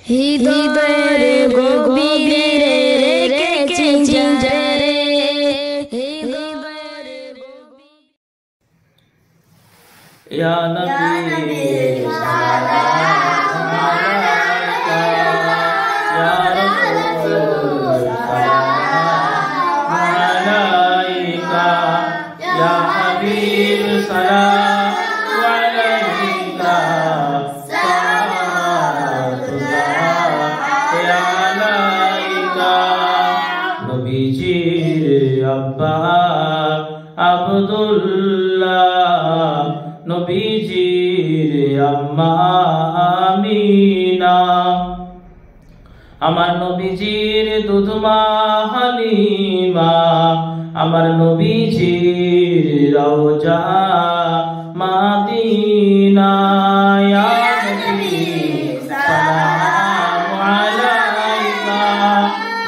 হৃদয়ের গভীরে রেখেছি যারে ইয়া নবী সালাম আলাইকা ইয়া রাসূল সালাম আলাইকা ইয়া হাবিব সালাম আলাইকা সালাতুল্লাহ আলাইকা নবীজির আব্বা আব্দুল্লাহ নবীজির আম্মা আমিনা আমার নবীজির দুধমা হালিমা আমার নবীজির রওজা মাদিনা ইয়া নবী সালাম আলাইকা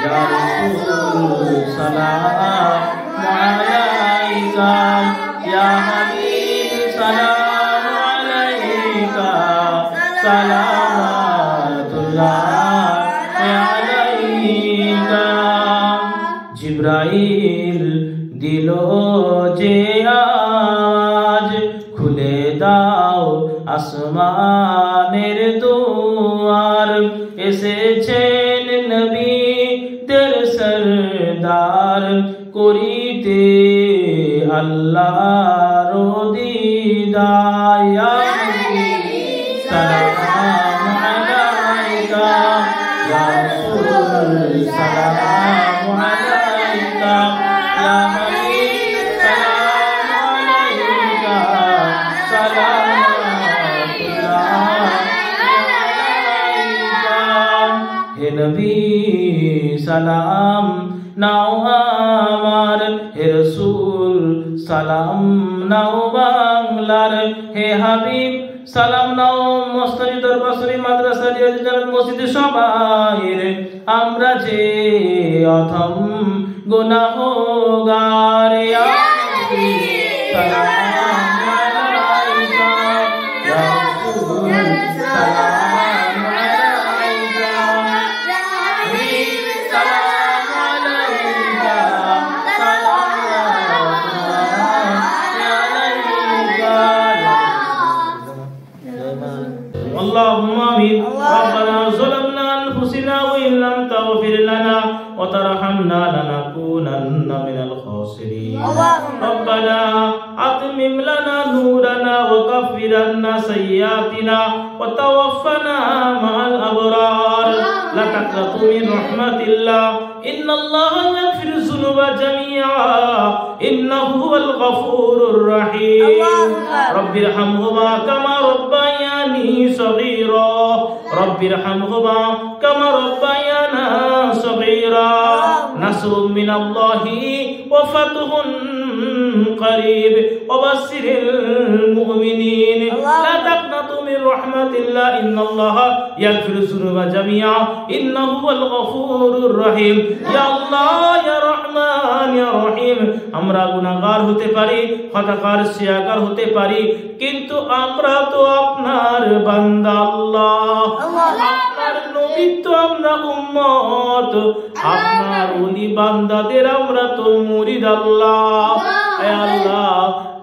ইয়া রাসূল সালাম আলাইকা ইয়া হাবিব সালাম আলাইকা সালামাতুল্লাহ আলাইকা জিবরাইল দিল যে আজ খুলে দাও আসমানের দুয়ার এসেছেন নবী দের সরদার করিতে আল্লাহর দিদার ইয়া নবী সালাম আলাইকা ইয়া রাসূল সালাম আলাইকা ইয়া হাবিব সালাম আলাইকা সালামাতুল্লাহ আলাইকা হে নবী সালাম নাও আমার হে রাসূল সালাম নাও বাংলার হে হাবিব সালাম নাও মসজিদ দরবাসরি মাদ্রাসা জিয়ারত মসজিদ সবাইর আমরা যে অথম গুনাহগার ইয়া নবী সালাম আলাইকা ইয়া রাসূল সালাম আলাইকা ইয়া হাবিব সালাম আলাইকা اللهم آمين ربنا ظلمنا أنفسنا وإن لم تغفر لنا وترحمنا لنكونن من الخاسرين ربنا أتمم لنا نورنا وكفر عنا سيئاتنا وتوفنا مع الأبرار لا تقنطوا من رحمة الله إن الله يغفر الذنوب جميعا إنه هو الغفور الرحيم رب ارحمهما كما ربياني صغيرا رب ارحمهما كما ربيانا صغيرا نصر من الله وفتح قريب وبشر المؤمنين لا تقنطوا من رحمة الله إن الله يغفر الذنوب جميعا إنه هو الغفور الرحيم يا الله يا رحمن يا رحيم আমরা গুনাহগার হতে পারি খতাকার শিয়াকার হতে পারি কিন্তু আমরা তো আপনার বান্দা আল্লাহ আপনার নবী তো আমরা উম্মত আপনার ওলি বান্দাদের আমরা তো মুরিদ আল্লাহ হে আল্লাহ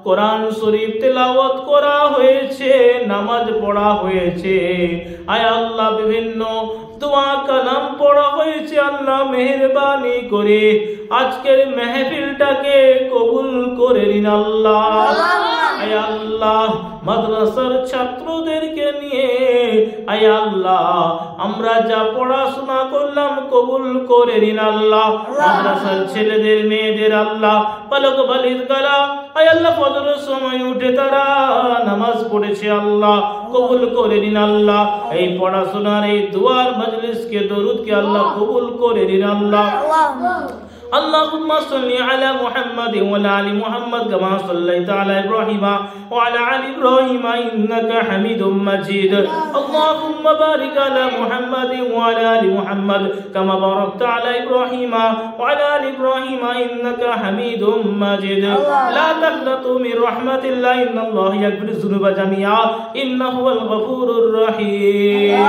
কোরআন শরীফ তেলাওয়াত করা হয়েছে নামাজ পড়া হয়েছে আয় আল্লাহ বিভিন্ন দোয়া কালাম পড়া হয়েছে আল্লাহ মেহেরবানি করে আজকের মেহফিলটাকে কবুল করে নিন আল্লাহ আয় আল্লাহ মাদ্রাসার ছাত্রদেরকে নিয়ে আয় আল্লাহ আমরা যা পড়াশোনা করলাম কবুল করে নিন আল্লাহ মাদ্রাসার ছেলেদের মেয়েদের আল্লাহ পালক বালিদ গালা আয় আল্লাহ ফজরের সময় উঠে তারা নামাজ পড়েছে আল্লাহ কবুল করে নিন আল্লাহ এই পড়াশোনার এই দুয়ার মজলিসকে দরুদকে আল্লাহ কবুল করে নিন আল্লাহ اللهم صل على محمد وعلى ال محمد كما صليت على ابراهيم وعلى ال ابراهيم انك حميد مجيد اللهم بارك على محمد وعلى ال محمد كما باركت على ابراهيم وعلى ال ابراهيم انك حميد مجيد لا تقنطوا من رحمة الله ان الله يغفر الذنوب جميعا انه هو الغفور الرحيم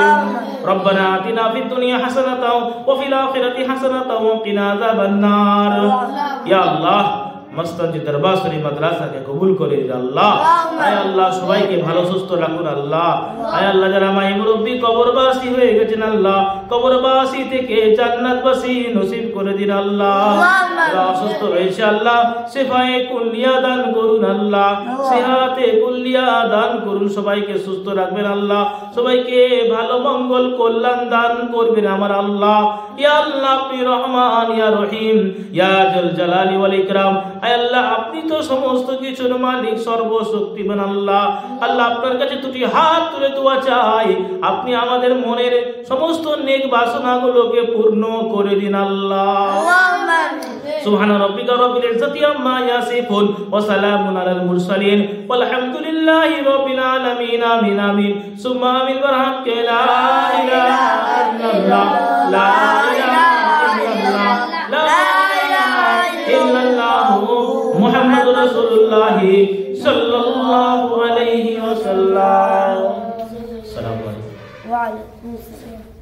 ربنا آتنا في الدنيا حسنة وفي الآخرة حسنة وقنا عذاب النار يا الله মসজিদ দরবার শরীফ মাদ্রাসাকে কবুল করে দিন আল্লাহ। আয় আল্লাহ সবাইকে ভালো সুস্থ রাখুন আল্লাহ। আয় আল্লাহ যারা মাই মুরব্বি কবরবাসী হয়ে গেছেন আল্লাহ, কবরবাসী থেকে জান্নাতবাসী নসিব করে দিন আল্লাহ। যারা অসুস্থ হয়েছে আল্লাহ শিফায়ে কুল্লিয়া দান করুন আল্লাহ, সিহাতে কুল্লিয়া দান করুন, সবাইকে সুস্থ রাখবেন আল্লাহ, সবাইকে ভালো মঙ্গল কল্যাণ দান করবেন আমার আল্লাহ। ইয়া আল্লাহ আপনি রহমান ইয়া রহিম ইয়া জল জালালি ওয়াল ইকরাম। আয় আল্লাহ আপনি তো সমস্ত কিছুর মালিক, সর্বশক্তিমান আল্লাহ। আল্লাহ আপনার কাছে দুটি হাত তুলে দোয়া চাই, আপনি আমাদের মনের সমস্ত নেক বাসনাগুলোকে পূর্ণ করে দিন আল্লাহ। সুবহানা রাব্বিকা রাব্বিল ইজ্জাতি আম্মা ইয়াসিফুন ওয়া সালামুন আলাল মুরসালিন ওয়ালহামদুলিল্লাহি রাব্বিল আলামিন। আমিন আমিন সুম্মা আমিন। বারাকা লা ইলাহা ইল্লাল্লাহ লা ইলাহা ইল্লাল্লাহ লা ইলাহা ইল্লাল্লাহ মুহাম্মাদুর রাসূলুল্লাহ সাল্লাল্লাহু আলাইহি ওয়াসাল্লাম। আসসালামু আলাইকুম। ওয়া আলাইকুম আসসালাম।